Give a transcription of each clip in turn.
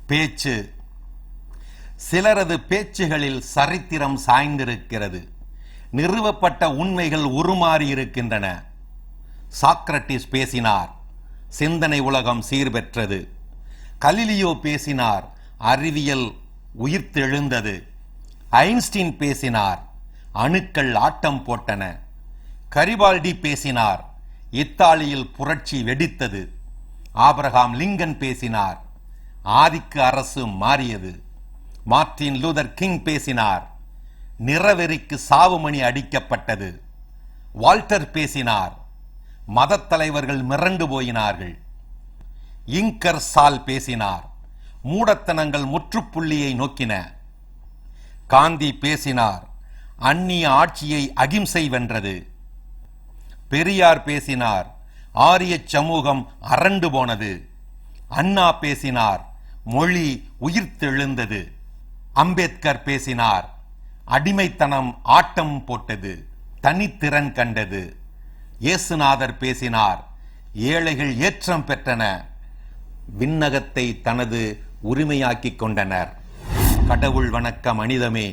பேச்சு. சிலரது பேச்சுகளில் சரித்திரம் சாய்ந்திருக்கிறது. நிறுவப்பட்ட உண்மைகள் உருமாறி இருக்கின்றன. சாக்ரட்டிஸ் பேசினார், சிந்தனை உலகம் சீர்பெற்றது. கலிலியோ பேசினார், அறிவியல் உயிர்த்தெழுந்தது. ஐன்ஸ்டீன் பேசினார், அணுக்கள் ஆட்டம் போட்டன. கரிபால்டி பேசினார், இத்தாலியில் புரட்சி வெடித்தது. ஆபிரகாம் லிங்கன் பேசினார், ஆதிக்க அரசு மாறியது. மார்ட்டின் லூதர் கிங் பேசினார், நிறவெறிக்கு சாவுமணி அடிக்கப்பட்டது. வால்டர் பேசினார், மதத் தலைவர்கள் மிரண்டு போயினார்கள். இங்கர் சால் பேசினார், மூடத்தனங்கள் முற்றுப்புள்ளியை நோக்கின. காந்தி பேசினார், அந்நிய ஆட்சியை அகிம்சை வென்றது. பெரியார் பேசினார், ஆரிய சமூகம் அரண்டு போனது. அண்ணா பேசினார், மொழி உயிர்த்தெழுந்தது. அம்பேத்கர் பேசினார், அடிமைத்தனம் ஆட்டம் போட்டது, தனித்திறன் கண்டது. இயேசுநாதர் பேசினார், ஏழைகள் ஏற்றம் பெற்றன, விண்ணகத்தை தனது உரிமையாக்கிக் கொண்டனர். கடவுள் வணக்க மனிதமே,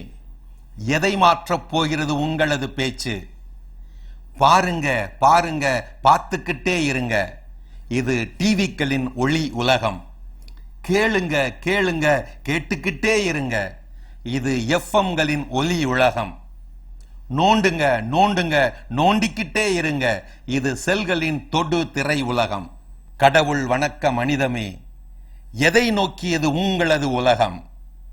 எதை மாற்றப் போகிறது உங்களது பேச்சு? பாருங்க பாருங்க, பார்த்துக்கிட்டே இருங்க. இது டிவிக்களின் ஒளி உலகம். கேளுங்க கேளுங்க, கேட்டுக்கிட்டே இருங்க. இது எஃப்எம்களின் ஒலி உலகம். நோண்டுங்க நோண்டுங்க, நோண்டிக்கிட்டே இருங்க. இது செல்களின் தொடு திரை உலகம். கடவுள் வணக்க மனிதமே, எதை நோக்கியது உங்களது உலகம்?